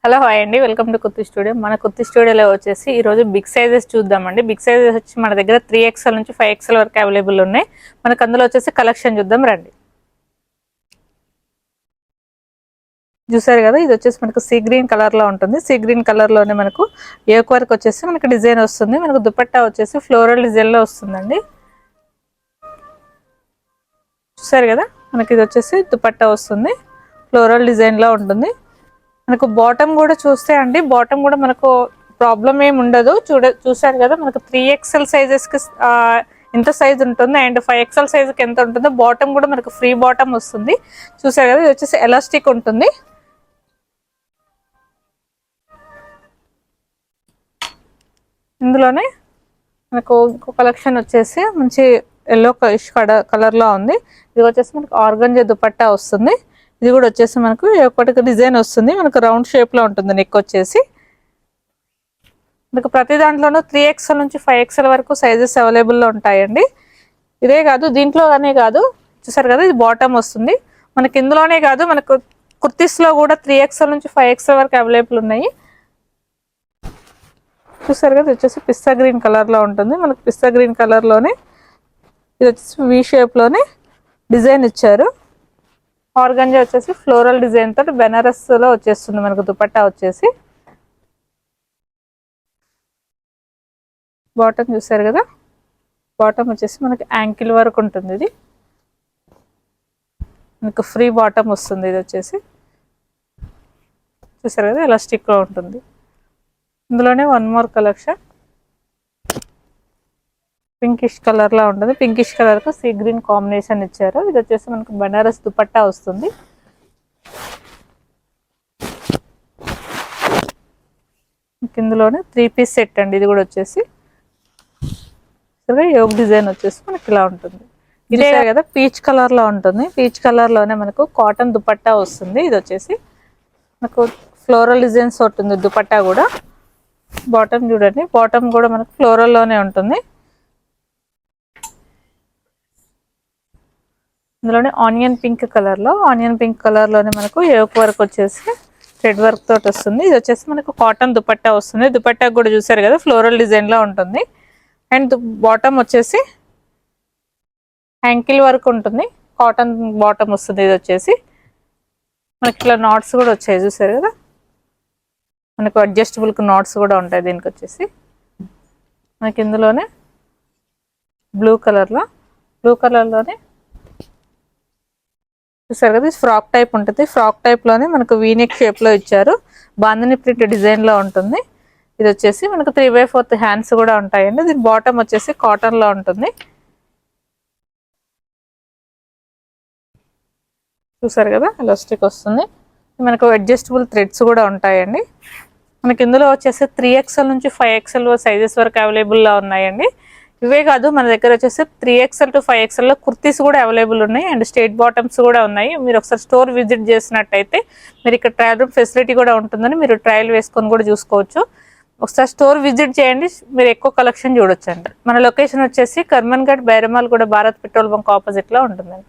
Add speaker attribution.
Speaker 1: Hello hi అండి, welcome to kurti studio. మన కుర్తి స్టూడియోలో వచ్చేసి ఈరోజు బిగ్ సైజెస్ చూద్దామండి. బిగ్ సైజెస్ వచ్చి మన దగ్గర 3XL నుంచి 5XL వరకు అవైలబుల్ ఉన్నాయి. మనకు అందులో వచ్చేసి కలెక్షన్ చూద్దాం రండి. చూసారు కదా, ఇది వచ్చేసి మనకు సీ గ్రీన్ కలర్ లో ఉంటుంది. సీ గ్రీన్ కలర్ లోనే మనకు యోక్ వర్క్ వచ్చేసి మనకు డిజైన్ వస్తుంది. మనకు దుపట్టా వచ్చేసి ఫ్లోరల్ డిజైన్ లో వస్తుందండి. చూసారు కదా, మనకి ఇది వచ్చేసి దుపట్టా వస్తుంది, ఫ్లోరల్ డిజైన్ లో ఉంటుంది. మనకు బాటమ్ కూడా చూస్తే అండి, బాటమ్ కూడా మనకు ప్రాబ్లం ఏమి ఉండదు. చూసారు కదా, మనకు 3XL సైజెస్ కి ఎంత సైజ్ ఉంటుంది అండ్ 5XL సైజ్ కి ఎంత ఉంటుందో బాటమ్ కూడా మనకు ఫ్రీ బాటమ్ వస్తుంది. చూసారు కదా, ఇది వచ్చేసి ఎలాస్టిక్ ఉంటుంది. ఇందులోనే మనకు ఇంకో కలెక్షన్ వచ్చేసి మంచి ఎల్లో కలర్ లో ఉంది. ఇది వచ్చేసి మనకు ఆర్గంజా దుపట్టా వస్తుంది. ఇది కూడా వచ్చేసి మనకు ఒకటి డిజైన్ వస్తుంది, మనకు రౌండ్ షేప్ లో ఉంటుంది. నెక్ వచ్చేసి మనకు ప్రతి దాంట్లోనూ 3XL నుంచి 5XL వరకు సైజెస్ అవైలబుల్ లో ఉంటాయండి. ఇదే కాదు, దీంట్లోనే కాదు, చూసారు కదా ఇది బాటమ్ వస్తుంది. మనకి ఇందులోనే కాదు, మనకు కుర్తీస్ లో కూడా 3XL నుంచి 5XL వరకు అవైలబుల్ ఉన్నాయి. చూసారు కదా, ఇది వచ్చేసి పిస్తా గ్రీన్ కలర్ లో ఉంటుంది. మనకు పిస్తా గ్రీన్ కలర్ లోనే ఇది వచ్చేసి వి షేప్ లోనే డిజైన్ ఇచ్చారు. ఆర్గంజా వచ్చేసి ఫ్లోరల్ డిజైన్ తోటి బెనారస్ లో వచ్చేస్తుంది. మనకు దుపట్టా వచ్చేసి బాటమ్ చూసారు కదా, బాటమ్ వచ్చేసి మనకి యాంకిల్ వరకు ఉంటుంది. ఇది మనకు ఫ్రీ బాటమ్ వస్తుంది. ఇది వచ్చేసి చూసారు కదా, ఎలాస్టిక్ లో ఉంటుంది. ఇందులోనే one more collection pinkish colour లా ఉంటుంది. పింకిష్ కలర్ కు సీ గ్రీన్ కాంబినేషన్ ఇచ్చారు. ఇది వచ్చేసి మనకు బనారస్ దుపట్టా వస్తుంది. ఇందులోనే 3 పీస్ సెట్ అండి. ఇది కూడా వచ్చేసి యోగ్ డిజైన్ వచ్చేసి మనకి ఇలా ఉంటుంది. ఇదే కదా, పీచ్ కలర్ లో ఉంటుంది. పీచ్ కలర్ లోనే మనకు కాటన్ దుపట్టా వస్తుంది. ఇది వచ్చేసి మనకు ఫ్లోరల్ డిజైన్స్ ఉంటుంది దుపట్టా కూడా. బాటమ్ చూడండి, బాటమ్ కూడా మనకు ఫ్లోరల్ లోనే ఉంటుంది. ఇందులోనే ఆనియన్ పింక్ కలర్ లోనే మనకు యోక్ వర్క్ వచ్చేసి థ్రెడ్ వర్క్ తోటి వస్తుంది. ఇది వచ్చేసి మనకు కాటన్ దుపట్టా వస్తుంది. దుపట్టా కూడా చూసారు కదా, ఫ్లోరల్ డిజైన్ లో ఉంటుంది. అండ్ బాటమ్ వచ్చేసి యాంకిల్ వర్క్ ఉంటుంది, కాటన్ బాటమ్ వస్తుంది. ఇది వచ్చేసి మనకి ఇట్లా నాట్స్ కూడా వచ్చాయి. చూసారు కదా, మనకు అడ్జస్టబుల్ నాట్స్ కూడా ఉంటాయి. దీనికి వచ్చేసి మనకి ఇందులోనే బ్లూ కలర్లోనే చూసారు కదా, ఇది ఫ్రాక్ టైప్ ఉంటుంది. ఫ్రాక్ టైప్ లోనే మనకు వీనెక్ షేప్ లో ఇచ్చారు. బాందిని ప్రింట్ డిజైన్ లో ఉంటుంది. ఇది వచ్చేసి మనకు 3/4 హ్యాండ్స్ కూడా ఉంటాయండి. దీని బాటమ్ వచ్చేసి కాటన్ లో ఉంటుంది. చూసారు కదా, ఎలాస్టిక్ వస్తుంది. మనకు అడ్జస్టబుల్ థ్రెడ్స్ కూడా ఉంటాయండి. మనకి ఇందులో వచ్చేసి 3XL నుంచి 5XL సైజెస్ వరకు అవైలబుల్ గా ఉన్నాయండి. ఇవే కాదు, మన దగ్గర వచ్చేసి 3XL to 5XL లో కుర్తీస్ కూడా అవైలబుల్ ఉన్నాయి అండ్ స్ట్రేట్ బాటమ్స్ కూడా ఉన్నాయి. మీరు ఒకసారి స్టోర్ విజిట్ చేసినట్టయితే మీరు ఇక్కడ ట్రయల్ రూమ్ ఫెసిలిటీ కూడా ఉంటుందని మీరు ట్రయల్ వేసుకొని కూడా చూసుకోవచ్చు. ఒకసారి స్టోర్ విజిట్ చేయండి, మీరు ఎక్కువ కలెక్షన్ చూడొచ్చు అండి. మన లొకేషన్ వచ్చేసి కర్మన్ఘట్ బైరమాల్ కూడా భారత్ పెట్రోల్ బంక్ ఆపోజిట్ లో ఉంటుందండి.